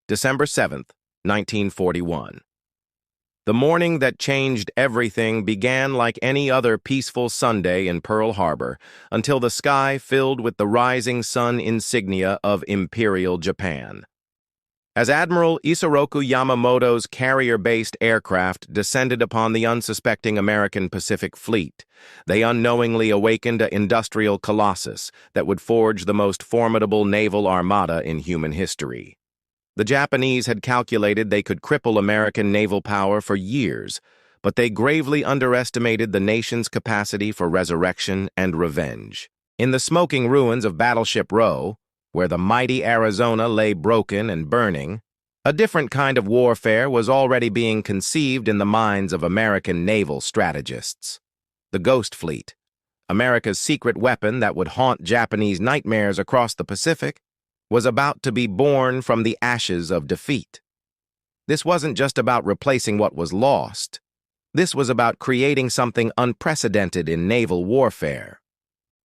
December 7th, 1941. The morning that changed everything began like any other peaceful Sunday in Pearl Harbor until the sky filled with the rising sun insignia of Imperial Japan. As Admiral Isoroku Yamamoto's carrier-based aircraft descended upon the unsuspecting American Pacific Fleet, they unknowingly awakened an industrial colossus that would forge the most formidable naval armada in human history. The Japanese had calculated they could cripple American naval power for years, but they gravely underestimated the nation's capacity for resurrection and revenge. In the smoking ruins of Battleship Row, where the mighty Arizona lay broken and burning, a different kind of warfare was already being conceived in the minds of American naval strategists. The Ghost Fleet, America's secret weapon that would haunt Japanese nightmares across the Pacific, was about to be born from the ashes of defeat. This wasn't just about replacing what was lost. This was about creating something unprecedented in naval warfare.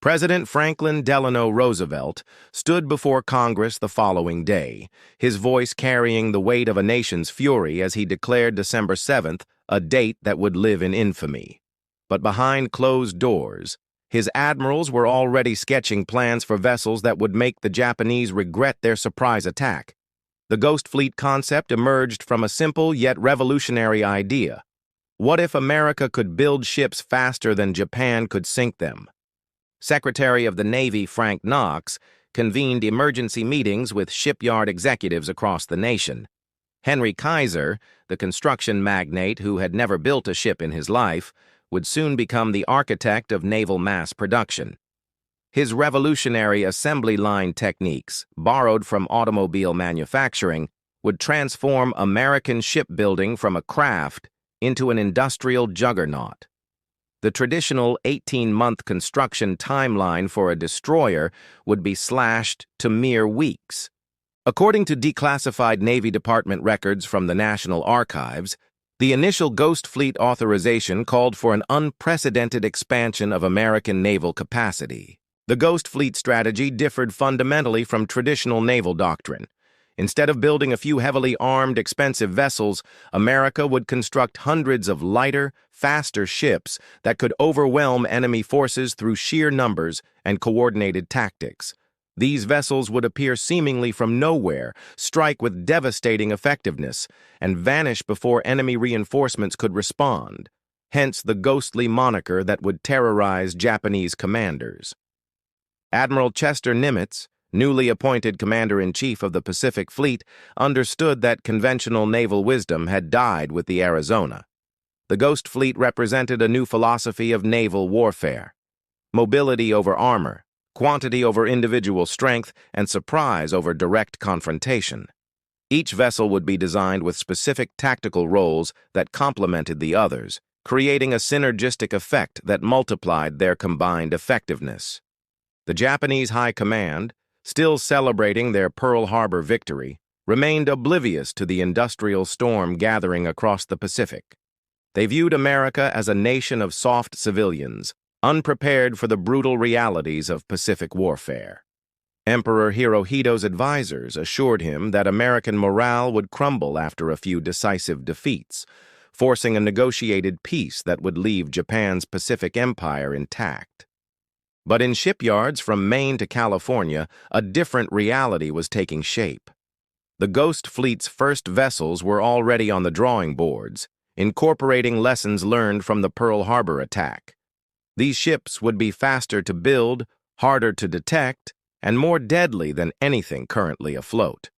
President Franklin Delano Roosevelt stood before Congress the following day, his voice carrying the weight of a nation's fury as he declared December 7th a date that would live in infamy. But behind closed doors, his admirals were already sketching plans for vessels that would make the Japanese regret their surprise attack. The Ghost Fleet concept emerged from a simple yet revolutionary idea. What if America could build ships faster than Japan could sink them? Secretary of the Navy Frank Knox convened emergency meetings with shipyard executives across the nation. Henry Kaiser, the construction magnate who had never built a ship in his life, would soon become the architect of naval mass production. His revolutionary assembly line techniques, borrowed from automobile manufacturing, would transform American shipbuilding from a craft into an industrial juggernaut. The traditional 18-month construction timeline for a destroyer would be slashed to mere weeks. According to declassified Navy Department records from the National Archives, the initial Ghost Fleet authorization called for an unprecedented expansion of American naval capacity. The Ghost Fleet strategy differed fundamentally from traditional naval doctrine. Instead of building a few heavily armed, expensive vessels, America would construct hundreds of lighter, faster ships that could overwhelm enemy forces through sheer numbers and coordinated tactics. These vessels would appear seemingly from nowhere, strike with devastating effectiveness, and vanish before enemy reinforcements could respond, hence the ghostly moniker that would terrorize Japanese commanders. Admiral Chester Nimitz, newly appointed Commander-in-Chief of the Pacific Fleet, understood that conventional naval wisdom had died with the Arizona. The Ghost Fleet represented a new philosophy of naval warfare: mobility over armor, quantity over individual strength, and surprise over direct confrontation. Each vessel would be designed with specific tactical roles that complemented the others, creating a synergistic effect that multiplied their combined effectiveness. The Japanese High Command, still celebrating their Pearl Harbor victory, remained oblivious to the industrial storm gathering across the Pacific. They viewed America as a nation of soft civilians, unprepared for the brutal realities of Pacific warfare. Emperor Hirohito's advisors assured him that American morale would crumble after a few decisive defeats, forcing a negotiated peace that would leave Japan's Pacific Empire intact. But in shipyards from Maine to California, a different reality was taking shape. The Ghost Fleet's first vessels were already on the drawing boards, incorporating lessons learned from the Pearl Harbor attack. These ships would be faster to build, harder to detect, and more deadly than anything currently afloat.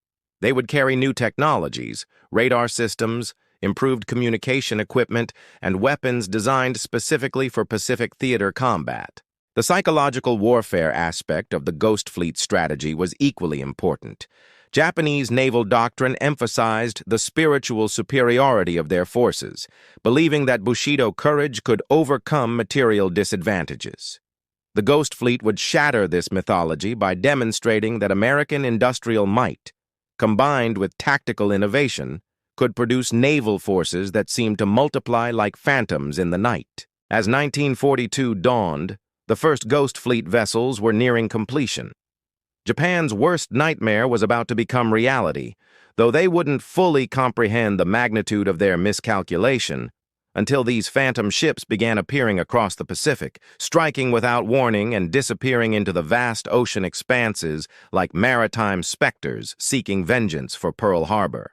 They would carry new technologies, radar systems, improved communication equipment, and weapons designed specifically for Pacific theater combat. The psychological warfare aspect of the Ghost Fleet strategy was equally important. Japanese naval doctrine emphasized the spiritual superiority of their forces, believing that Bushido courage could overcome material disadvantages. The Ghost Fleet would shatter this mythology by demonstrating that American industrial might, combined with tactical innovation, could produce naval forces that seemed to multiply like phantoms in the night. As 1942 dawned, the first Ghost Fleet vessels were nearing completion. Japan's worst nightmare was about to become reality. though they wouldn't fully comprehend the magnitude of their miscalculation until these phantom ships began appearing across the Pacific, striking without warning and disappearing into the vast ocean expanses like maritime specters seeking vengeance for Pearl Harbor.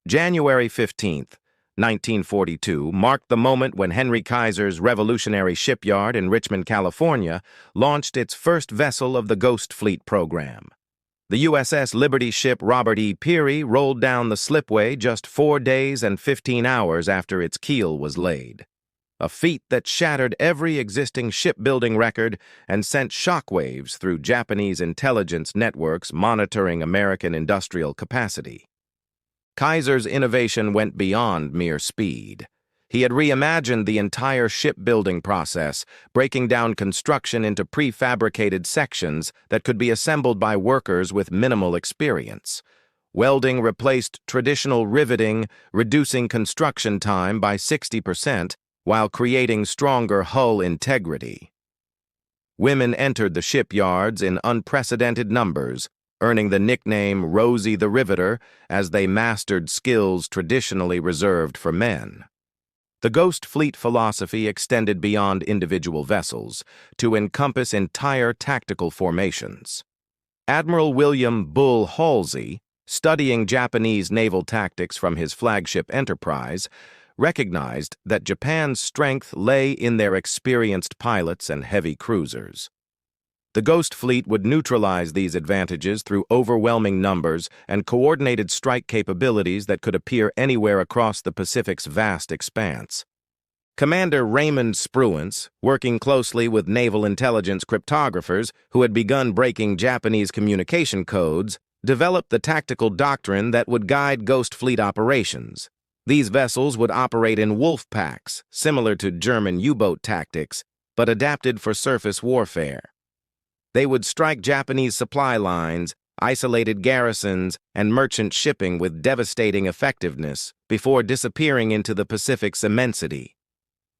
January 15th, 1942, marked the moment when Henry Kaiser's Revolutionary Shipyard in Richmond, California, launched its first vessel of the Ghost Fleet program. The USS Liberty ship Robert E. Peary rolled down the slipway just 4 days and 15 hours after its keel was laid, a feat that shattered every existing shipbuilding record and sent shockwaves through Japanese intelligence networks monitoring American industrial capacity. Kaiser's innovation went beyond mere speed. He had reimagined the entire shipbuilding process, breaking down construction into prefabricated sections that could be assembled by workers with minimal experience. Welding replaced traditional riveting, reducing construction time by 60% while creating stronger hull integrity. Women entered the shipyards in unprecedented numbers, earning the nickname Rosie the Riveter as they mastered skills traditionally reserved for men. The Ghost Fleet philosophy extended beyond individual vessels to encompass entire tactical formations. Admiral William Bull Halsey, studying Japanese naval tactics from his flagship Enterprise, recognized that Japan's strength lay in their experienced pilots and heavy cruisers. The Ghost Fleet would neutralize these advantages through overwhelming numbers and coordinated strike capabilities that could appear anywhere across the Pacific's vast expanse. Commander Raymond Spruance, working closely with naval intelligence cryptographers who had begun breaking Japanese communication codes, developed the tactical doctrine that would guide Ghost Fleet operations. These vessels would operate in wolf packs, similar to German U-boat tactics, but adapted for surface warfare. They would strike Japanese supply lines, isolated garrisons, and merchant shipping with devastating effectiveness before disappearing into the Pacific's immensity.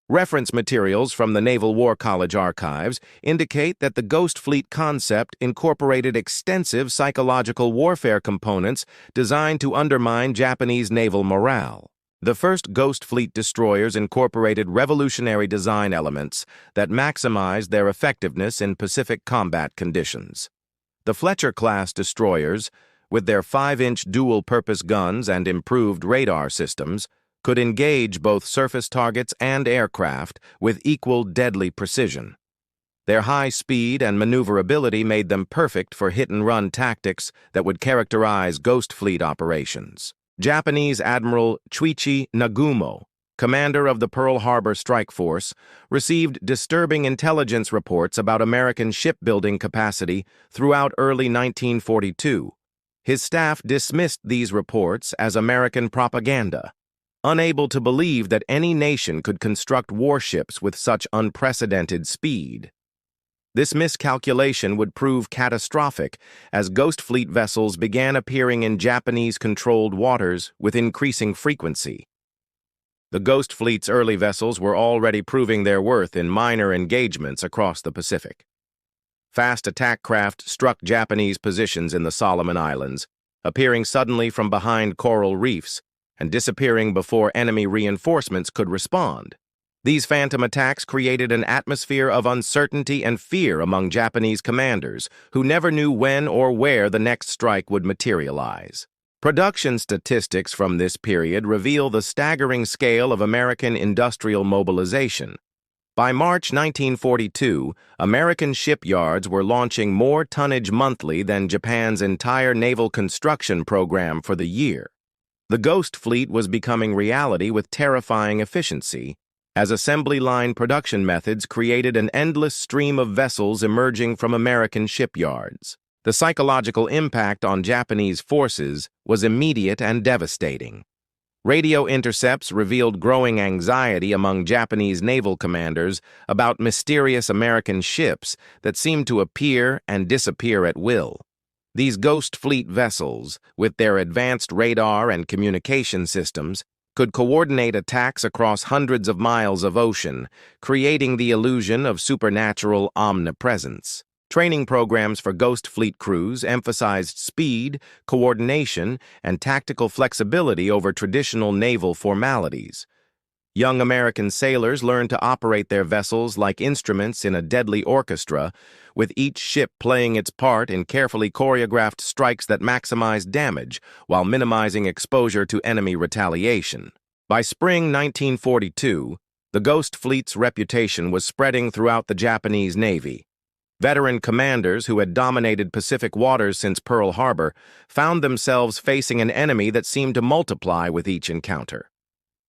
Reference materials from the Naval War College archives indicate that the Ghost Fleet concept incorporated extensive psychological warfare components designed to undermine Japanese naval morale. The first Ghost Fleet destroyers incorporated revolutionary design elements that maximized their effectiveness in Pacific combat conditions. The Fletcher-class destroyers, with their 5-inch dual-purpose guns and improved radar systems, could engage both surface targets and aircraft with equal deadly precision. Their high speed and maneuverability made them perfect for hit-and-run tactics that would characterize Ghost Fleet operations. Japanese Admiral Chuichi Nagumo, commander of the Pearl Harbor Strike Force, received disturbing intelligence reports about American shipbuilding capacity throughout early 1942. His staff dismissed these reports as American propaganda, unable to believe that any nation could construct warships with such unprecedented speed. This miscalculation would prove catastrophic as Ghost Fleet vessels began appearing in Japanese-controlled waters with increasing frequency. The Ghost Fleet's early vessels were already proving their worth in minor engagements across the Pacific. Fast attack craft struck Japanese positions in the Solomon Islands, appearing suddenly from behind coral reefs and disappearing before enemy reinforcements could respond. These phantom attacks created an atmosphere of uncertainty and fear among Japanese commanders, who never knew when or where the next strike would materialize. Production statistics from this period reveal the staggering scale of American industrial mobilization. By March 1942, American shipyards were launching more tonnage monthly than Japan's entire naval construction program for the year. The Ghost Fleet was becoming reality with terrifying efficiency, as assembly line production methods created an endless stream of vessels emerging from American shipyards. The psychological impact on Japanese forces was immediate and devastating. Radio intercepts revealed growing anxiety among Japanese naval commanders about mysterious American ships that seemed to appear and disappear at will. These Ghost Fleet vessels, with their advanced radar and communication systems, could coordinate attacks across hundreds of miles of ocean, creating the illusion of supernatural omnipresence. Training programs for Ghost Fleet crews emphasized speed, coordination, and tactical flexibility over traditional naval formalities. Young American sailors learned to operate their vessels like instruments in a deadly orchestra, with each ship playing its part in carefully choreographed strikes that maximized damage while minimizing exposure to enemy retaliation. By spring 1942, the Ghost Fleet's reputation was spreading throughout the Japanese Navy. Veteran commanders who had dominated Pacific waters since Pearl Harbor found themselves facing an enemy that seemed to multiply with each encounter.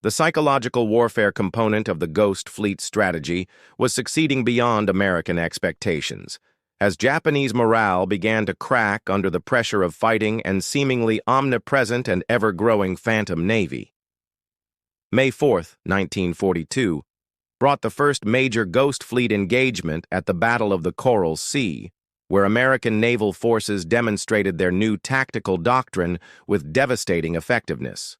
The psychological warfare component of the Ghost Fleet strategy was succeeding beyond American expectations, as Japanese morale began to crack under the pressure of fighting and seemingly omnipresent and ever-growing Phantom Navy. May 4, 1942, brought the first major Ghost Fleet engagement at the Battle of the Coral Sea, where American naval forces demonstrated their new tactical doctrine with devastating effectiveness.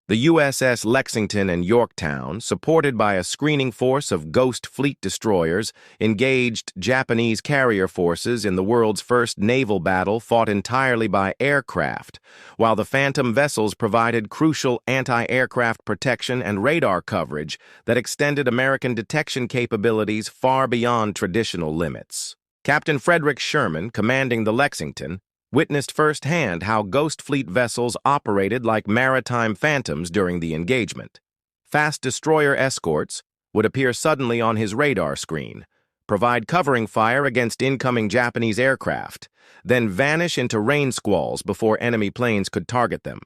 The USS Lexington and Yorktown, supported by a screening force of Ghost Fleet destroyers, engaged Japanese carrier forces in the world's first naval battle fought entirely by aircraft, while the Phantom vessels provided crucial anti-aircraft protection and radar coverage that extended American detection capabilities far beyond traditional limits. Captain Frederick Sherman, commanding the Lexington, witnessed firsthand how Ghost Fleet vessels operated like maritime phantoms during the engagement. Fast destroyer escorts would appear suddenly on his radar screen, provide covering fire against incoming Japanese aircraft, then vanish into rain squalls before enemy planes could target them.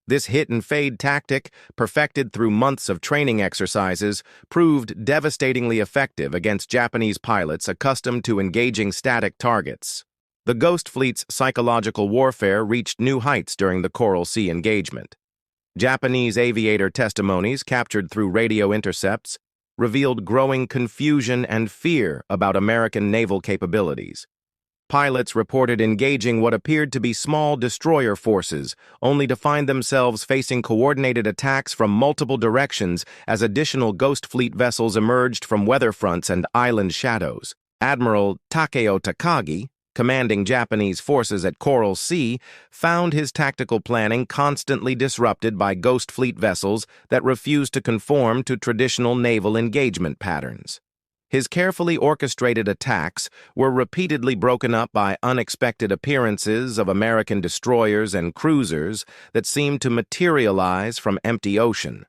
This hit-and-fade tactic, perfected through months of training exercises, proved devastatingly effective against Japanese pilots accustomed to engaging static targets. The Ghost Fleet's psychological warfare reached new heights during the Coral Sea engagement. Japanese aviator testimonies captured through radio intercepts revealed growing confusion and fear about American naval capabilities. Pilots reported engaging what appeared to be small destroyer forces, only to find themselves facing coordinated attacks from multiple directions as additional Ghost Fleet vessels emerged from weather fronts and island shadows. Admiral Takeo Takagi, commanding Japanese forces at Coral Sea, found his tactical planning constantly disrupted by Ghost Fleet vessels that refused to conform to traditional naval engagement patterns. His carefully orchestrated attacks were repeatedly broken up by unexpected appearances of American destroyers and cruisers that seemed to materialize from empty ocean.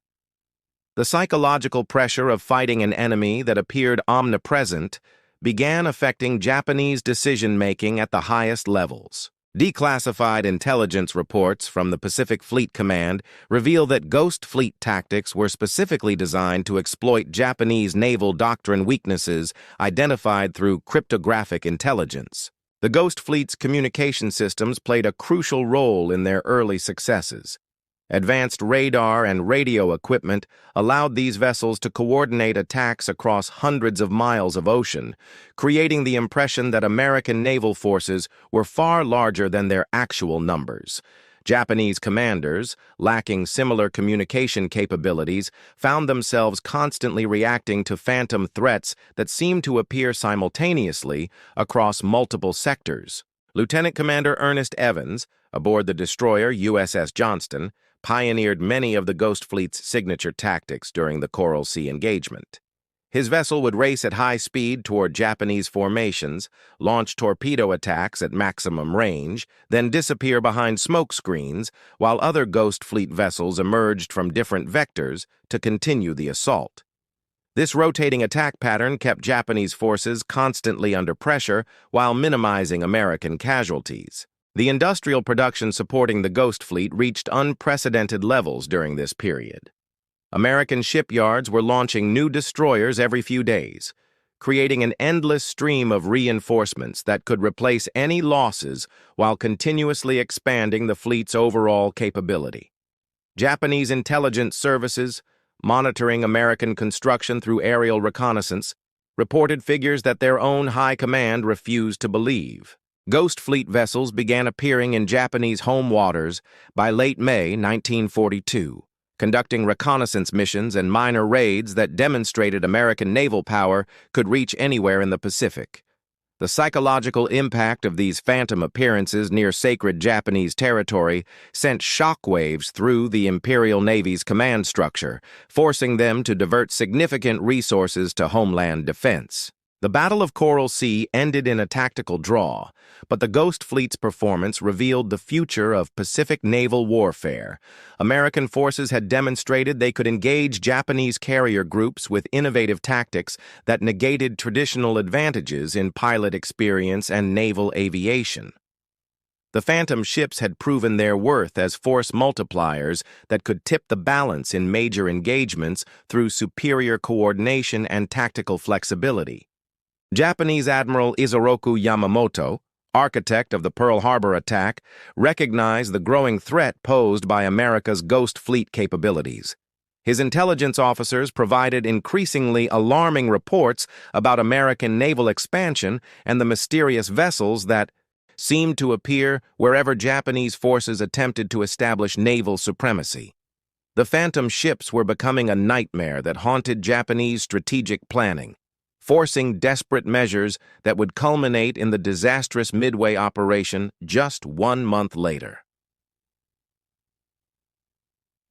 The psychological pressure of fighting an enemy that appeared omnipresent began affecting Japanese decision-making at the highest levels. Declassified intelligence reports from the Pacific Fleet Command reveal that Ghost Fleet tactics were specifically designed to exploit Japanese naval doctrine weaknesses identified through cryptographic intelligence. The Ghost Fleet's communication systems played a crucial role in their early successes. Advanced radar and radio equipment allowed these vessels to coordinate attacks across hundreds of miles of ocean, creating the impression that American naval forces were far larger than their actual numbers. Japanese commanders, lacking similar communication capabilities, found themselves constantly reacting to phantom threats that seemed to appear simultaneously across multiple sectors. Lieutenant Commander Ernest Evans, aboard the destroyer USS Johnston, pioneered many of the Ghost Fleet's signature tactics during the Coral Sea engagement. His vessel would race at high speed toward Japanese formations, launch torpedo attacks at maximum range, then disappear behind smoke screens, while other Ghost Fleet vessels emerged from different vectors to continue the assault. This rotating attack pattern kept Japanese forces constantly under pressure while minimizing American casualties. The industrial production supporting the Ghost Fleet reached unprecedented levels during this period. American shipyards were launching new destroyers every few days, creating an endless stream of reinforcements that could replace any losses while continuously expanding the fleet's overall capability. Japanese intelligence services, monitoring American construction through aerial reconnaissance, reported figures that their own high command refused to believe. Ghost Fleet vessels began appearing in Japanese home waters by late May 1942, conducting reconnaissance missions and minor raids that demonstrated American naval power could reach anywhere in the Pacific. The psychological impact of these phantom appearances near sacred Japanese territory sent shockwaves through the Imperial Navy's command structure, forcing them to divert significant resources to homeland defense. The Battle of Coral Sea ended in a tactical draw, but the Ghost Fleet's performance revealed the future of Pacific naval warfare. American forces had demonstrated they could engage Japanese carrier groups with innovative tactics that negated traditional advantages in pilot experience and naval aviation. The Phantom ships had proven their worth as force multipliers that could tip the balance in major engagements through superior coordination and tactical flexibility. Japanese Admiral Isoroku Yamamoto, architect of the Pearl Harbor attack, recognized the growing threat posed by America's Ghost Fleet capabilities. His intelligence officers provided increasingly alarming reports about American naval expansion and the mysterious vessels that seemed to appear wherever Japanese forces attempted to establish naval supremacy. The Phantom ships were becoming a nightmare that haunted Japanese strategic planning, forcing desperate measures that would culminate in the disastrous Midway operation just 1 month later.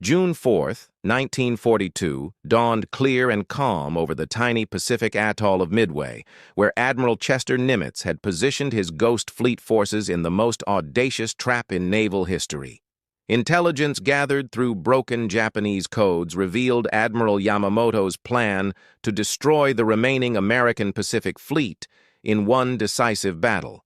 June 4, 1942, dawned clear and calm over the tiny Pacific atoll of Midway, where Admiral Chester Nimitz had positioned his Ghost Fleet forces in the most audacious trap in naval history. Intelligence gathered through broken Japanese codes revealed Admiral Yamamoto's plan to destroy the remaining American Pacific Fleet in one decisive battle.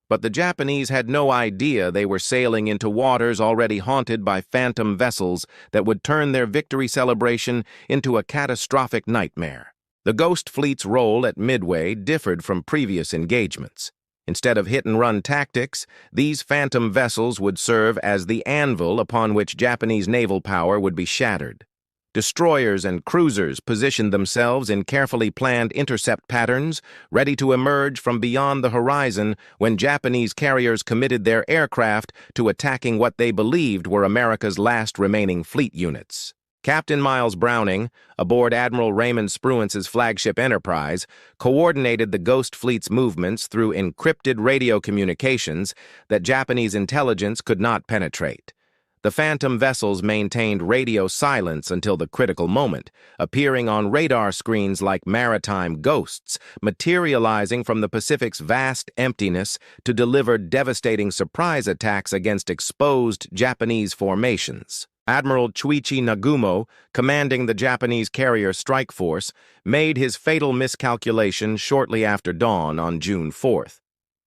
But the Japanese had no idea they were sailing into waters already haunted by phantom vessels that would turn their victory celebration into a catastrophic nightmare. The Ghost Fleet's role at Midway differed from previous engagements. Instead of hit-and-run tactics, these phantom vessels would serve as the anvil upon which Japanese naval power would be shattered. Destroyers and cruisers positioned themselves in carefully planned intercept patterns, ready to emerge from beyond the horizon when Japanese carriers committed their aircraft to attacking what they believed were America's last remaining fleet units. Captain Miles Browning, aboard Admiral Raymond Spruance's flagship Enterprise, coordinated the Ghost Fleet's movements through encrypted radio communications that Japanese intelligence could not penetrate. The Phantom vessels maintained radio silence until the critical moment, appearing on radar screens like maritime ghosts, materializing from the Pacific's vast emptiness to deliver devastating surprise attacks against exposed Japanese formations. Admiral Chuichi Nagumo, commanding the Japanese carrier strike force, made his fatal miscalculation shortly after dawn on June 4th.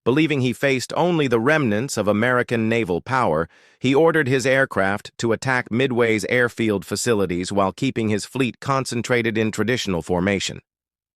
Believing he faced only the remnants of American naval power, he ordered his aircraft to attack Midway's airfield facilities while keeping his fleet concentrated in traditional formation.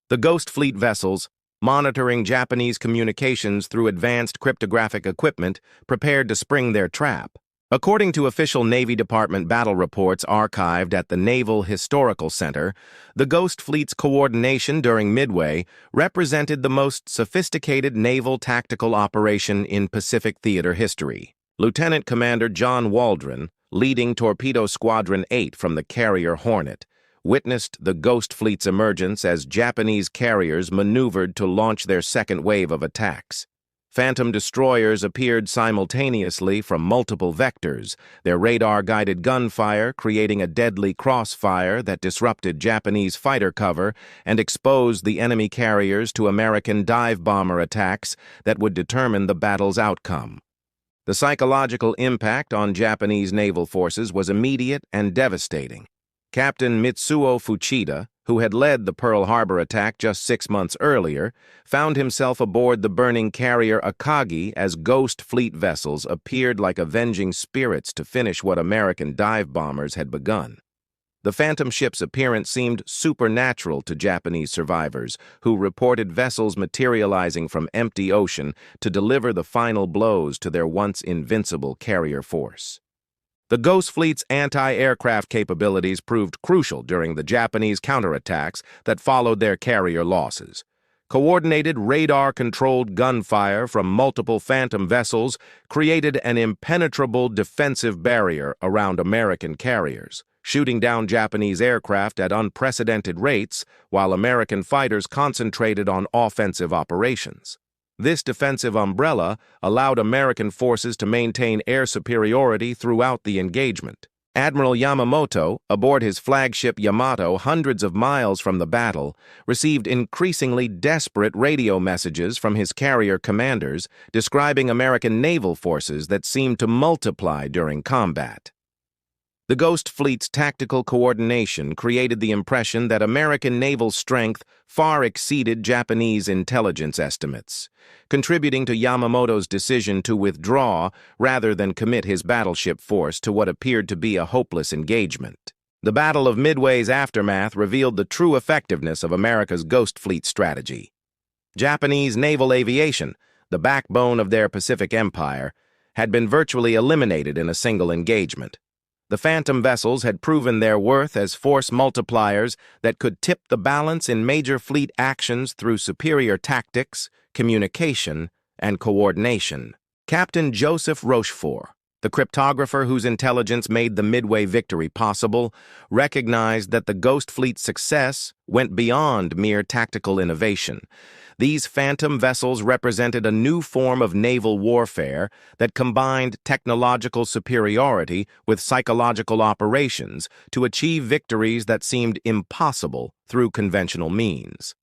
The Ghost Fleet vessels, monitoring Japanese communications through advanced cryptographic equipment, prepared to spring their trap. According to official Navy Department battle reports archived at the Naval Historical Center, the Ghost Fleet's coordination during Midway represented the most sophisticated naval tactical operation in Pacific theater history. Lieutenant Commander John Waldron, leading Torpedo Squadron 8 from the carrier Hornet, witnessed the Ghost Fleet's emergence as Japanese carriers maneuvered to launch their second wave of attacks. Phantom destroyers appeared simultaneously from multiple vectors, their radar-guided gunfire creating a deadly crossfire that disrupted Japanese fighter cover and exposed the enemy carriers to American dive bomber attacks that would determine the battle's outcome. The psychological impact on Japanese naval forces was immediate and devastating. Captain Mitsuo Fuchida, who had led the Pearl Harbor attack just 6 months earlier, found himself aboard the burning carrier Akagi as Ghost Fleet vessels appeared like avenging spirits to finish what American dive bombers had begun. The Phantom ship's appearance seemed supernatural to Japanese survivors, who reported vessels materializing from empty ocean to deliver the final blows to their once invincible carrier force. The Ghost Fleet's anti-aircraft capabilities proved crucial during the Japanese counterattacks that followed their carrier losses. Coordinated radar-controlled gunfire from multiple Phantom vessels created an impenetrable defensive barrier around American carriers, shooting down Japanese aircraft at unprecedented rates while American fighters concentrated on offensive operations. This defensive umbrella allowed American forces to maintain air superiority throughout the engagement. Admiral Yamamoto, aboard his flagship Yamato hundreds of miles from the battle, received increasingly desperate radio messages from his carrier commanders describing American naval forces that seemed to multiply during combat. The Ghost Fleet's tactical coordination created the impression that American naval strength far exceeded Japanese intelligence estimates, contributing to Yamamoto's decision to withdraw rather than commit his battleship force to what appeared to be a hopeless engagement. The Battle of Midway's aftermath revealed the true effectiveness of America's Ghost Fleet strategy. Japanese naval aviation, the backbone of their Pacific Empire, had been virtually eliminated in a single engagement. The Phantom vessels had proven their worth as force multipliers that could tip the balance in major fleet actions through superior tactics, communication, and coordination. Captain Joseph Rochefort, the cryptographer whose intelligence made the Midway victory possible, recognized that the Ghost Fleet's success went beyond mere tactical innovation. These Phantom vessels represented a new form of naval warfare that combined technological superiority with psychological operations to achieve victories that seemed impossible through conventional means.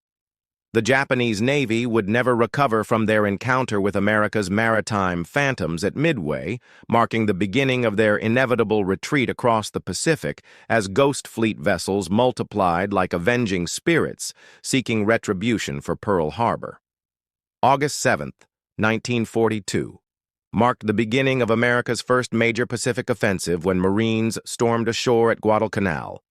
The Japanese Navy would never recover from their encounter with America's maritime Phantoms at Midway, marking the beginning of their inevitable retreat across the Pacific as Ghost Fleet vessels multiplied like avenging spirits, seeking retribution for Pearl Harbor. August 7, 1942, marked the beginning of America's first major Pacific offensive when Marines stormed ashore at Guadalcanal.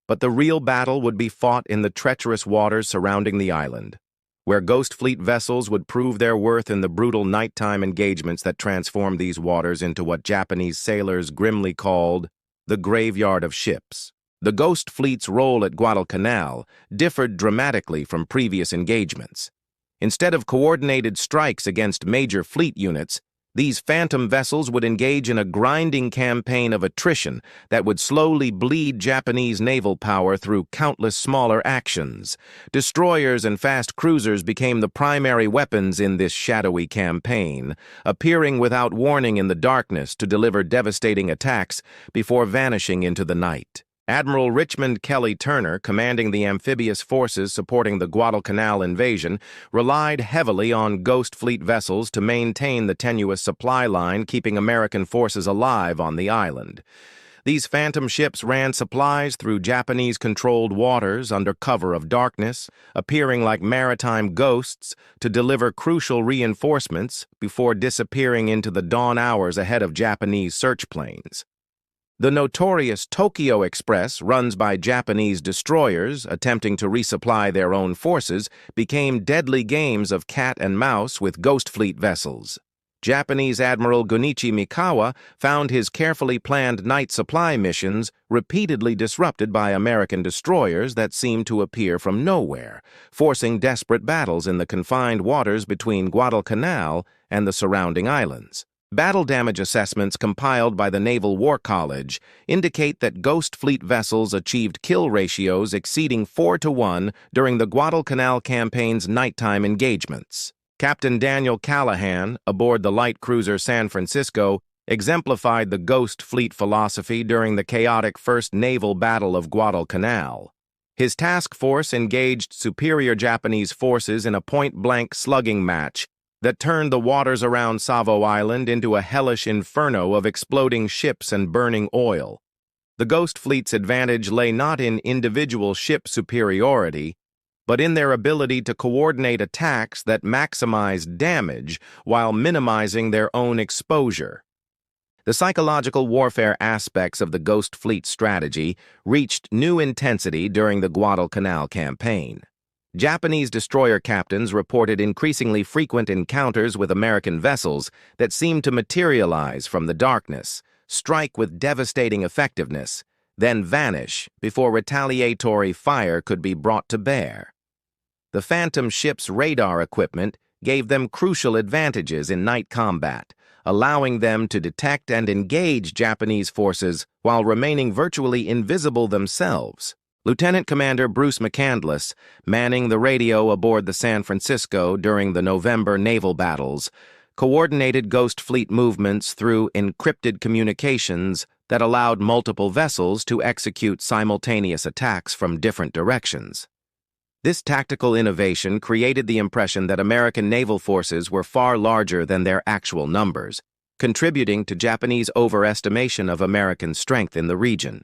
But the real battle would be fought in the treacherous waters surrounding the island, where Ghost Fleet vessels would prove their worth in the brutal nighttime engagements that transformed these waters into what Japanese sailors grimly called the graveyard of ships. The Ghost Fleet's role at Guadalcanal differed dramatically from previous engagements. Instead of coordinated strikes against major fleet units, these Phantom vessels would engage in a grinding campaign of attrition that would slowly bleed Japanese naval power through countless smaller actions. Destroyers and fast cruisers became the primary weapons in this shadowy campaign, appearing without warning in the darkness to deliver devastating attacks before vanishing into the night. Admiral Richmond Kelly Turner, commanding the amphibious forces supporting the Guadalcanal invasion, relied heavily on Ghost Fleet vessels to maintain the tenuous supply line keeping American forces alive on the island. These Phantom ships ran supplies through Japanese-controlled waters under cover of darkness, appearing like maritime ghosts to deliver crucial reinforcements before disappearing into the dawn hours ahead of Japanese search planes. The notorious Tokyo Express, runs by Japanese destroyers attempting to resupply their own forces, became deadly games of cat and mouse with Ghost Fleet vessels. Japanese Admiral Gunichi Mikawa found his carefully planned night supply missions repeatedly disrupted by American destroyers that seemed to appear from nowhere, forcing desperate battles in the confined waters between Guadalcanal and the surrounding islands. Battle damage assessments compiled by the Naval War College indicate that Ghost Fleet vessels achieved kill ratios exceeding 4-to-1 during the Guadalcanal campaign's nighttime engagements. Captain Daniel Callahan, aboard the light cruiser San Francisco, exemplified the Ghost Fleet philosophy during the chaotic First Naval Battle of Guadalcanal. His task force engaged superior Japanese forces in a point-blank slugging match that turned the waters around Savo Island into a hellish inferno of exploding ships and burning oil. The Ghost Fleet's advantage lay not in individual ship superiority, but in their ability to coordinate attacks that maximized damage while minimizing their own exposure. The psychological warfare aspects of the Ghost Fleet strategy reached new intensity during the Guadalcanal campaign. Japanese destroyer captains reported increasingly frequent encounters with American vessels that seemed to materialize from the darkness, strike with devastating effectiveness, then vanish before retaliatory fire could be brought to bear. The Phantom ships' radar equipment gave them crucial advantages in night combat, allowing them to detect and engage Japanese forces while remaining virtually invisible themselves. Lieutenant Commander Bruce McCandless, manning the radio aboard the San Francisco during the November naval battles, coordinated Ghost Fleet movements through encrypted communications that allowed multiple vessels to execute simultaneous attacks from different directions. This tactical innovation created the impression that American naval forces were far larger than their actual numbers, contributing to Japanese overestimation of American strength in the region.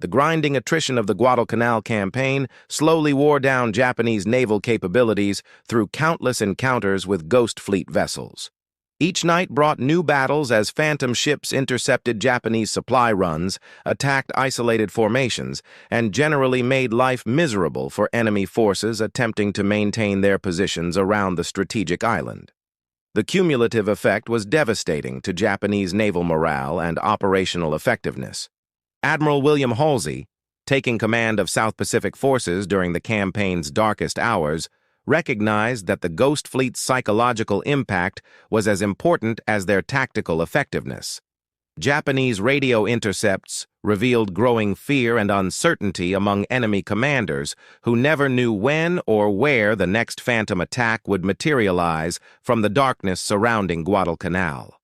The grinding attrition of the Guadalcanal campaign slowly wore down Japanese naval capabilities through countless encounters with Ghost Fleet vessels. Each night brought new battles as phantom ships intercepted Japanese supply runs, attacked isolated formations, and generally made life miserable for enemy forces attempting to maintain their positions around the strategic island. The cumulative effect was devastating to Japanese naval morale and operational effectiveness. Admiral William Halsey, taking command of South Pacific forces during the campaign's darkest hours, recognized that the Ghost Fleet's psychological impact was as important as their tactical effectiveness. Japanese radio intercepts revealed growing fear and uncertainty among enemy commanders who never knew when or where the next phantom attack would materialize from the darkness surrounding Guadalcanal.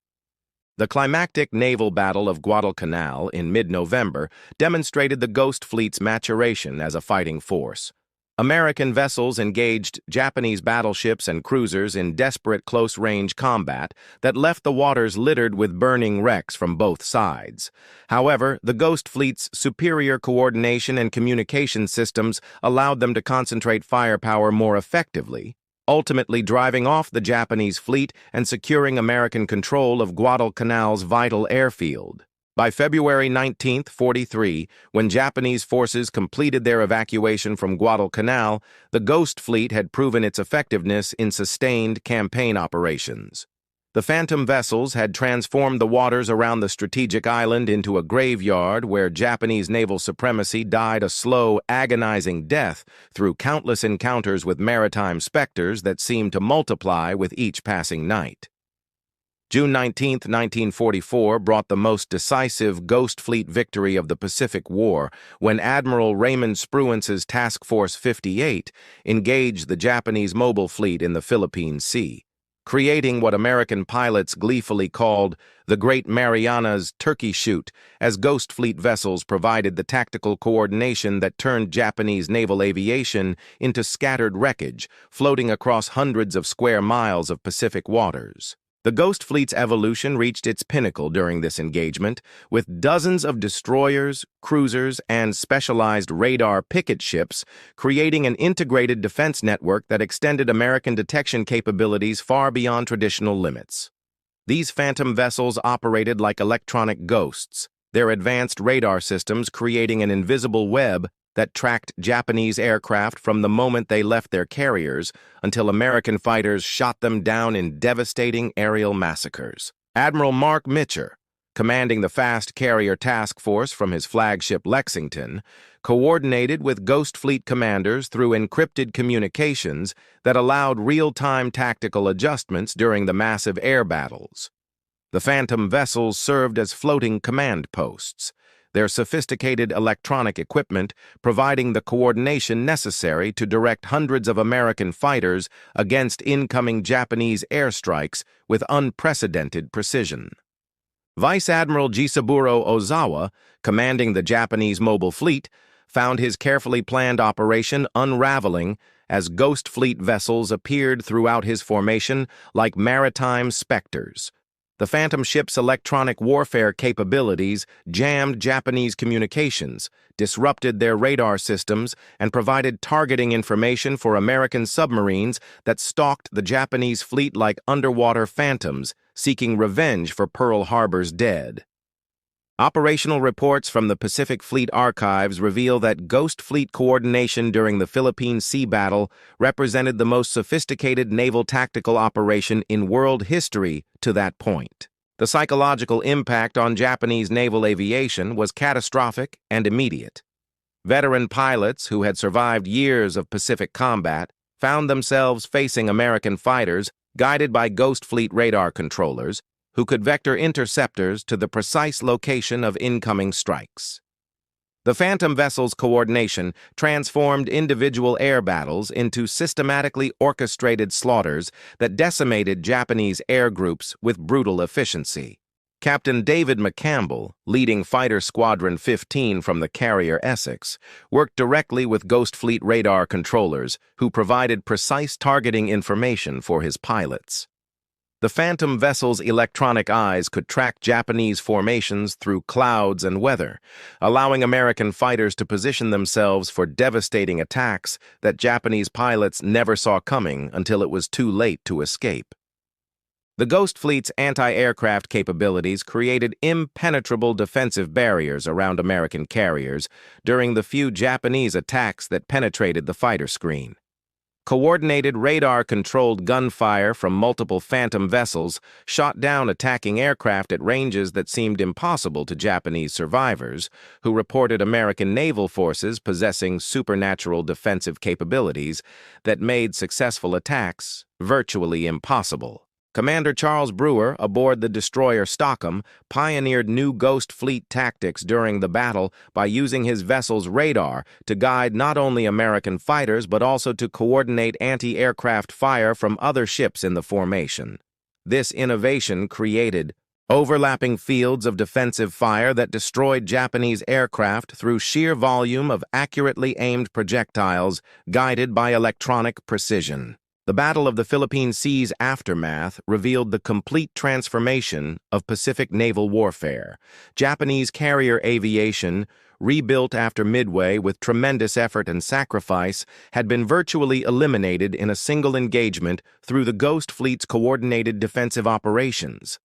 The climactic naval battle of Guadalcanal in mid-November demonstrated the Ghost Fleet's maturation as a fighting force. American vessels engaged Japanese battleships and cruisers in desperate close-range combat that left the waters littered with burning wrecks from both sides. However, the Ghost Fleet's superior coordination and communication systems allowed them to concentrate firepower more effectively, ultimately driving off the Japanese fleet and securing American control of Guadalcanal's vital airfield. By February 1943, when Japanese forces completed their evacuation from Guadalcanal, the Ghost Fleet had proven its effectiveness in sustained campaign operations. The Phantom vessels had transformed the waters around the strategic island into a graveyard where Japanese naval supremacy died a slow, agonizing death through countless encounters with maritime specters that seemed to multiply with each passing night. June 19, 1944 brought the most decisive Ghost Fleet victory of the Pacific War when Admiral Raymond Spruance's Task Force 58 engaged the Japanese mobile fleet in the Philippine Sea, creating what American pilots gleefully called the Great Mariana's Turkey Shoot, as Ghost Fleet vessels provided the tactical coordination that turned Japanese naval aviation into scattered wreckage, floating across hundreds of square miles of Pacific waters. The Ghost Fleet's evolution reached its pinnacle during this engagement, with dozens of destroyers, cruisers, and specialized radar picket ships creating an integrated defense network that extended American detection capabilities far beyond traditional limits. These Phantom vessels operated like electronic ghosts, their advanced radar systems creating an invisible web that tracked Japanese aircraft from the moment they left their carriers until American fighters shot them down in devastating aerial massacres. Admiral Mark Mitcher, commanding the Fast Carrier Task Force from his flagship Lexington, coordinated with Ghost Fleet commanders through encrypted communications that allowed real-time tactical adjustments during the massive air battles. The Phantom vessels served as floating command posts, their sophisticated electronic equipment providing the coordination necessary to direct hundreds of American fighters against incoming Japanese airstrikes with unprecedented precision. Vice Admiral Jisaburo Ozawa, commanding the Japanese mobile fleet, found his carefully planned operation unraveling as Ghost Fleet vessels appeared throughout his formation like maritime specters. The Phantom ship's electronic warfare capabilities jammed Japanese communications, disrupted their radar systems, and provided targeting information for American submarines that stalked the Japanese fleet like underwater phantoms, seeking revenge for Pearl Harbor's dead. Operational reports from the Pacific Fleet archives reveal that Ghost Fleet coordination during the Philippine Sea battle represented the most sophisticated naval tactical operation in world history to that point. The psychological impact on Japanese naval aviation was catastrophic and immediate. Veteran pilots who had survived years of Pacific combat found themselves facing American fighters guided by Ghost Fleet radar controllers who could vector interceptors to the precise location of incoming strikes. The Phantom vessel's coordination transformed individual air battles into systematically orchestrated slaughters that decimated Japanese air groups with brutal efficiency. Captain David McCampbell, leading Fighter Squadron 15 from the carrier Essex, worked directly with Ghost Fleet radar controllers who provided precise targeting information for his pilots. The Phantom vessel's electronic eyes could track Japanese formations through clouds and weather, allowing American fighters to position themselves for devastating attacks that Japanese pilots never saw coming until it was too late to escape. The Ghost Fleet's anti-aircraft capabilities created impenetrable defensive barriers around American carriers during the few Japanese attacks that penetrated the fighter screen. Coordinated radar-controlled gunfire from multiple Phantom vessels shot down attacking aircraft at ranges that seemed impossible to Japanese survivors, who reported American naval forces possessing supernatural defensive capabilities that made successful attacks virtually impossible. Commander Charles Brewer, aboard the destroyer Stockham, pioneered new Ghost Fleet tactics during the battle by using his vessel's radar to guide not only American fighters but also to coordinate anti-aircraft fire from other ships in the formation. This innovation created overlapping fields of defensive fire that destroyed Japanese aircraft through sheer volume of accurately aimed projectiles guided by electronic precision. The Battle of the Philippine Sea's aftermath revealed the complete transformation of Pacific naval warfare. Japanese carrier aviation, rebuilt after Midway with tremendous effort and sacrifice, had been virtually eliminated in a single engagement through the Ghost Fleet's coordinated defensive operations.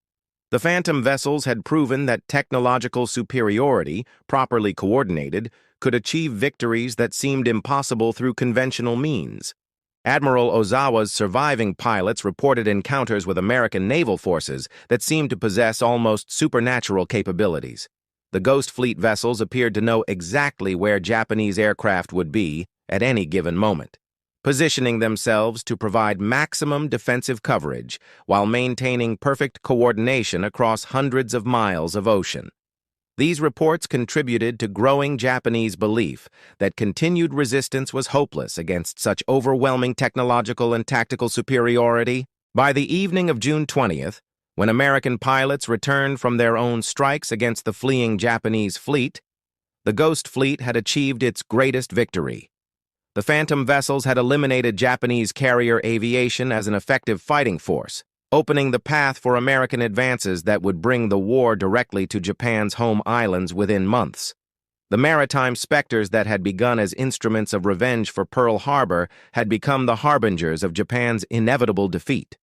The Phantom vessels had proven that technological superiority, properly coordinated, could achieve victories that seemed impossible through conventional means. Admiral Ozawa's surviving pilots reported encounters with American naval forces that seemed to possess almost supernatural capabilities. The Ghost Fleet vessels appeared to know exactly where Japanese aircraft would be at any given moment, positioning themselves to provide maximum defensive coverage while maintaining perfect coordination across hundreds of miles of ocean. These reports contributed to growing Japanese belief that continued resistance was hopeless against such overwhelming technological and tactical superiority. By the evening of June 20th, when American pilots returned from their own strikes against the fleeing Japanese fleet, the Ghost Fleet had achieved its greatest victory. The Phantom vessels had eliminated Japanese carrier aviation as an effective fighting force, opening the path for American advances that would bring the war directly to Japan's home islands within months. The maritime specters that had begun as instruments of revenge for Pearl Harbor had become the harbingers of Japan's inevitable defeat.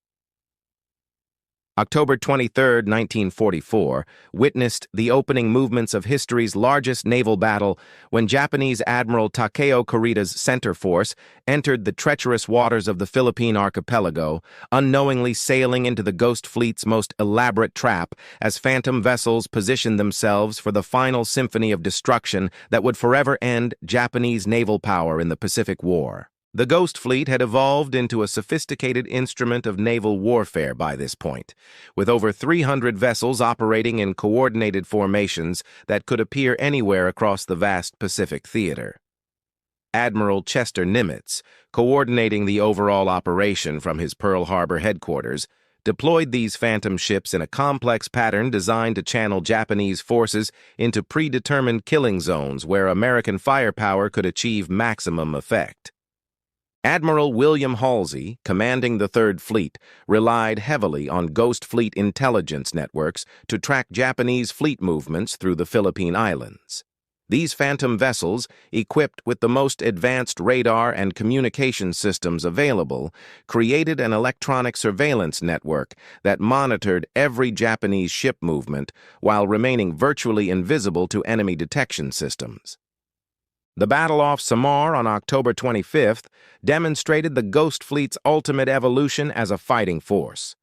October 23, 1944, witnessed the opening movements of history's largest naval battle when Japanese Admiral Takeo Kurita's center force entered the treacherous waters of the Philippine archipelago, unknowingly sailing into the Ghost Fleet's most elaborate trap as Phantom vessels positioned themselves for the final symphony of destruction that would forever end Japanese naval power in the Pacific War. The Ghost Fleet had evolved into a sophisticated instrument of naval warfare by this point, with over 300 vessels operating in coordinated formations that could appear anywhere across the vast Pacific theater. Admiral Chester Nimitz, coordinating the overall operation from his Pearl Harbor headquarters, deployed these Phantom ships in a complex pattern designed to channel Japanese forces into predetermined killing zones where American firepower could achieve maximum effect. Admiral William Halsey, commanding the Third Fleet, relied heavily on Ghost Fleet intelligence networks to track Japanese fleet movements through the Philippine Islands. These Phantom vessels, equipped with the most advanced radar and communication systems available, created an electronic surveillance network that monitored every Japanese ship movement while remaining virtually invisible to enemy detection systems. The battle off Samar on October 25th demonstrated the Ghost Fleet's ultimate evolution as a fighting force.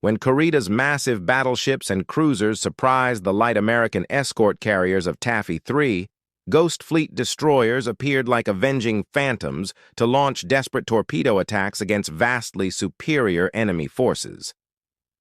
When Kurita's massive battleships and cruisers surprised the light American escort carriers of Taffy III, Ghost Fleet destroyers appeared like avenging phantoms to launch desperate torpedo attacks against vastly superior enemy forces.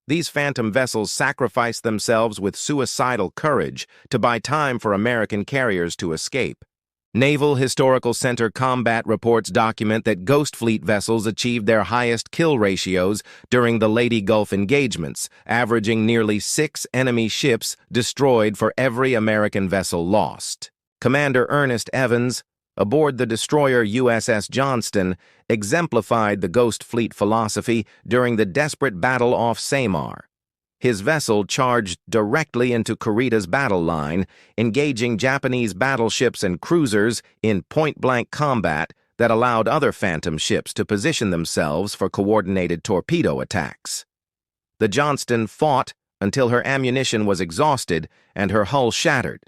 These phantom vessels sacrificed themselves with suicidal courage to buy time for American carriers to escape. Naval Historical Center combat reports document that Ghost Fleet vessels achieved their highest kill ratios during the Leyte Gulf engagements, averaging nearly 6 enemy ships destroyed for every American vessel lost. Commander Ernest Evans, aboard the destroyer USS Johnston, exemplified the Ghost Fleet philosophy during the desperate battle off Samar. His vessel charged directly into Kurita's battle line, engaging Japanese battleships and cruisers in point-blank combat that allowed other Phantom ships to position themselves for coordinated torpedo attacks. The Johnston fought until her ammunition was exhausted and her hull shattered,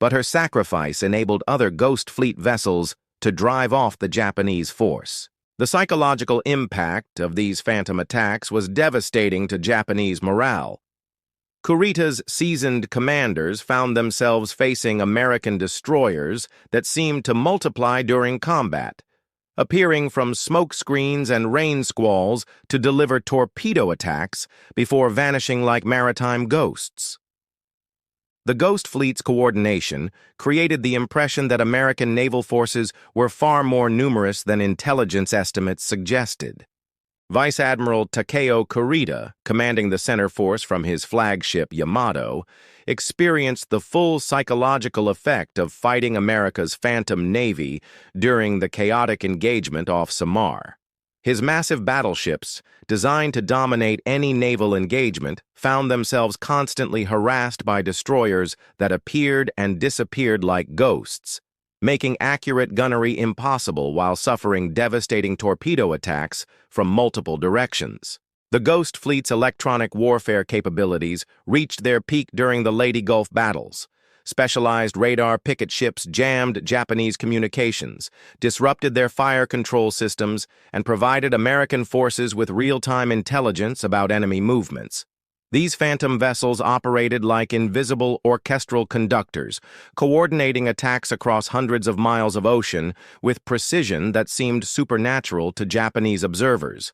but her sacrifice enabled other Ghost Fleet vessels to drive off the Japanese force. The psychological impact of these Phantom attacks was devastating to Japanese morale. Kurita's seasoned commanders found themselves facing American destroyers that seemed to multiply during combat, appearing from smoke screens and rain squalls to deliver torpedo attacks before vanishing like maritime ghosts. The Ghost Fleet's coordination created the impression that American naval forces were far more numerous than intelligence estimates suggested. Vice Admiral Takeo Kurita, commanding the center force from his flagship Yamato, experienced the full psychological effect of fighting America's Phantom Navy during the chaotic engagement off Samar. His massive battleships, designed to dominate any naval engagement, found themselves constantly harassed by destroyers that appeared and disappeared like ghosts, making accurate gunnery impossible while suffering devastating torpedo attacks from multiple directions. The Ghost Fleet's electronic warfare capabilities reached their peak during the Leyte Gulf battles. Specialized radar picket ships jammed Japanese communications, disrupted their fire control systems, and provided American forces with real-time intelligence about enemy movements. These Phantom vessels operated like invisible orchestral conductors, coordinating attacks across hundreds of miles of ocean with precision that seemed supernatural to Japanese observers.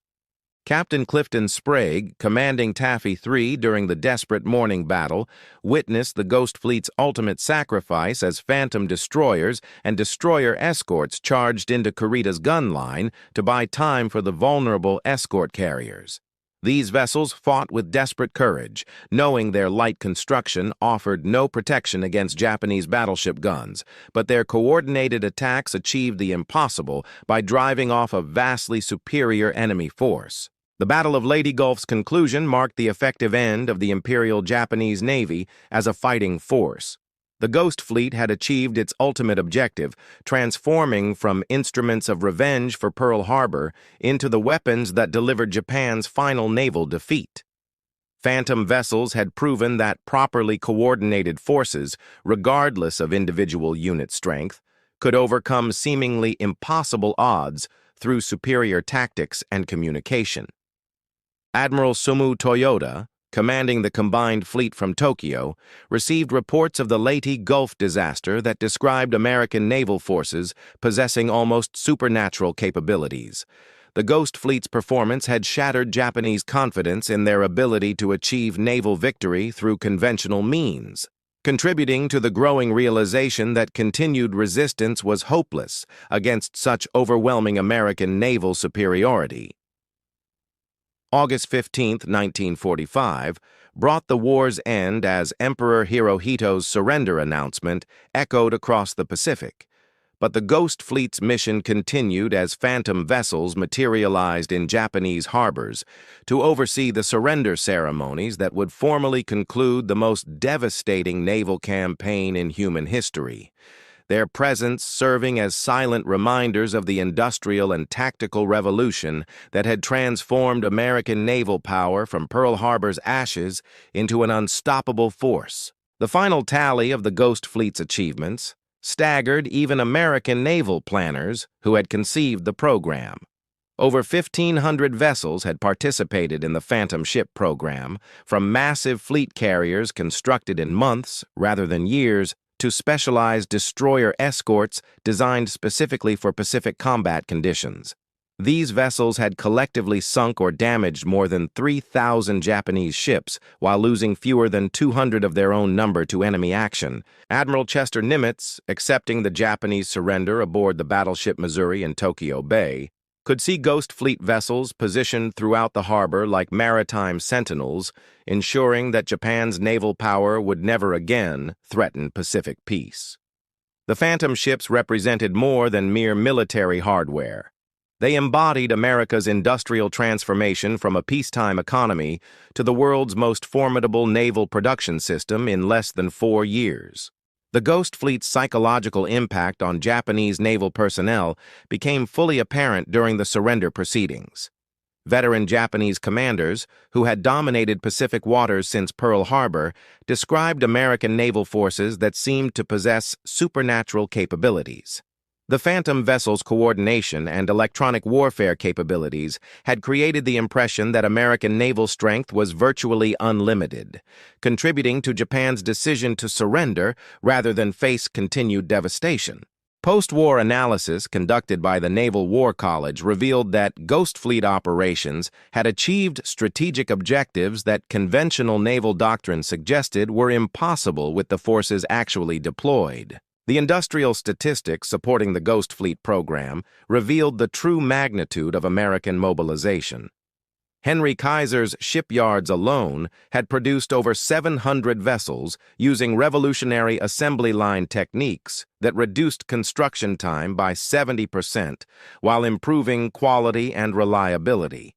Captain Clifton Sprague, commanding Taffy 3 during the desperate morning battle, witnessed the Ghost Fleet's ultimate sacrifice as Phantom destroyers and destroyer escorts charged into Kurita's gun line to buy time for the vulnerable escort carriers. These vessels fought with desperate courage, knowing their light construction offered no protection against Japanese battleship guns, but their coordinated attacks achieved the impossible by driving off a vastly superior enemy force. The Battle of Leyte Gulf's conclusion marked the effective end of the Imperial Japanese Navy as a fighting force. The Ghost Fleet had achieved its ultimate objective, transforming from instruments of revenge for Pearl Harbor into the weapons that delivered Japan's final naval defeat. Phantom vessels had proven that properly coordinated forces, regardless of individual unit strength, could overcome seemingly impossible odds through superior tactics and communication. Admiral Sumu Toyota, commanding the combined fleet from Tokyo, received reports of the Leyte Gulf disaster that described American naval forces possessing almost supernatural capabilities. The Ghost Fleet's performance had shattered Japanese confidence in their ability to achieve naval victory through conventional means, contributing to the growing realization that continued resistance was hopeless against such overwhelming American naval superiority. August 15, 1945, brought the war's end as Emperor Hirohito's surrender announcement echoed across the Pacific. But the Ghost Fleet's mission continued as Phantom vessels materialized in Japanese harbors to oversee the surrender ceremonies that would formally conclude the most devastating naval campaign in human history. Their presence serving as silent reminders of the industrial and tactical revolution that had transformed American naval power from Pearl Harbor's ashes into an unstoppable force. The final tally of the Ghost Fleet's achievements staggered even American naval planners who had conceived the program. Over 1,500 vessels had participated in the Phantom ship program, from massive fleet carriers constructed in months rather than years to specialized destroyer escorts designed specifically for Pacific combat conditions. These vessels had collectively sunk or damaged more than 3,000 Japanese ships, while losing fewer than 200 of their own number to enemy action. Admiral Chester Nimitz, accepting the Japanese surrender aboard the battleship Missouri in Tokyo Bay, could see Ghost Fleet vessels positioned throughout the harbor like maritime sentinels, ensuring that Japan's naval power would never again threaten Pacific peace. The Phantom ships represented more than mere military hardware. They embodied America's industrial transformation from a peacetime economy to the world's most formidable naval production system in less than 4 years. The Ghost Fleet's psychological impact on Japanese naval personnel became fully apparent during the surrender proceedings. Veteran Japanese commanders, who had dominated Pacific waters since Pearl Harbor, described American naval forces that seemed to possess supernatural capabilities. The Phantom vessels' coordination and electronic warfare capabilities had created the impression that American naval strength was virtually unlimited, contributing to Japan's decision to surrender rather than face continued devastation. Post-war analysis conducted by the Naval War College revealed that Ghost Fleet operations had achieved strategic objectives that conventional naval doctrine suggested were impossible with the forces actually deployed. The industrial statistics supporting the Ghost Fleet program revealed the true magnitude of American mobilization. Henry Kaiser's shipyards alone had produced over 700 vessels using revolutionary assembly line techniques that reduced construction time by 70% while improving quality and reliability.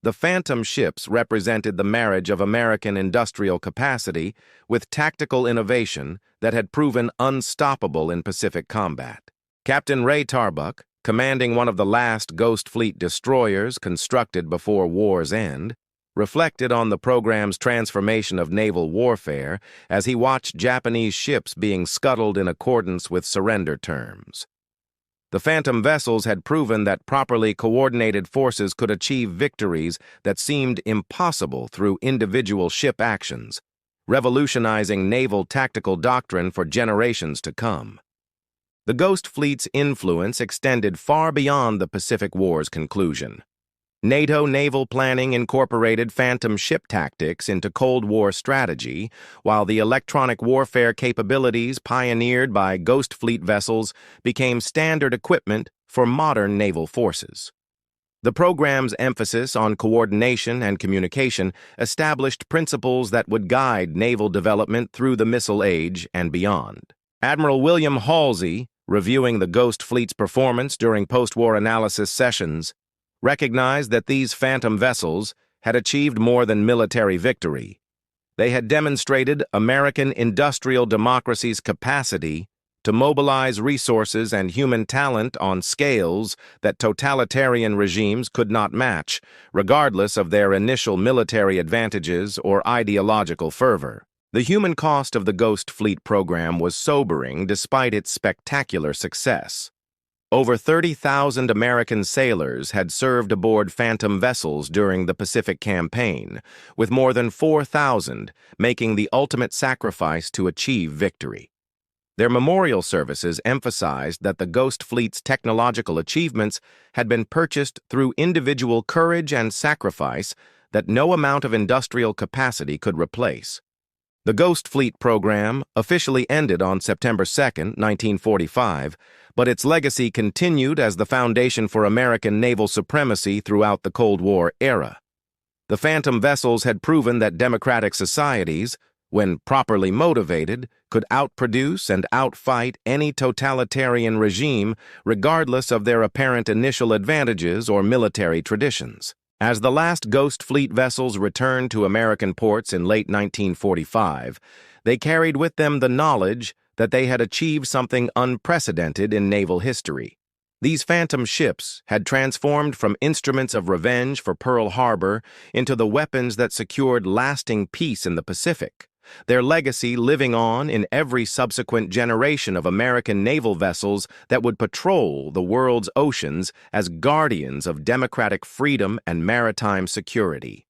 The Phantom ships represented the marriage of American industrial capacity with tactical innovation that had proven unstoppable in Pacific combat. Captain Ray Tarbuck, commanding one of the last Ghost Fleet destroyers constructed before war's end, reflected on the program's transformation of naval warfare as he watched Japanese ships being scuttled in accordance with surrender terms. The Phantom vessels had proven that properly coordinated forces could achieve victories that seemed impossible through individual ship actions, revolutionizing naval tactical doctrine for generations to come. The Ghost Fleet's influence extended far beyond the Pacific War's conclusion. NATO naval planning incorporated Phantom ship tactics into Cold War strategy, while the electronic warfare capabilities pioneered by Ghost Fleet vessels became standard equipment for modern naval forces. The program's emphasis on coordination and communication established principles that would guide naval development through the missile age and beyond. Admiral William Halsey, reviewing the Ghost Fleet's performance during post-war analysis sessions, recognized that these Phantom vessels had achieved more than military victory. They had demonstrated American industrial democracy's capacity to mobilize resources and human talent on scales that totalitarian regimes could not match, regardless of their initial military advantages or ideological fervor. The human cost of the Ghost Fleet program was sobering despite its spectacular success. Over 30,000 American sailors had served aboard Phantom vessels during the Pacific Campaign, with more than 4,000 making the ultimate sacrifice to achieve victory. Their memorial services emphasized that the Ghost Fleet's technological achievements had been purchased through individual courage and sacrifice that no amount of industrial capacity could replace. The Ghost Fleet program officially ended on September 2, 1945, but its legacy continued as the foundation for American naval supremacy throughout the Cold War era. The Phantom vessels had proven that democratic societies, when properly motivated, could outproduce and outfight any totalitarian regime regardless of their apparent initial advantages or military traditions. As the last Ghost Fleet vessels returned to American ports in late 1945, they carried with them the knowledge that they had achieved something unprecedented in naval history. These Phantom ships had transformed from instruments of revenge for Pearl Harbor into the weapons that secured lasting peace in the Pacific, their legacy living on in every subsequent generation of American naval vessels that would patrol the world's oceans as guardians of democratic freedom and maritime security.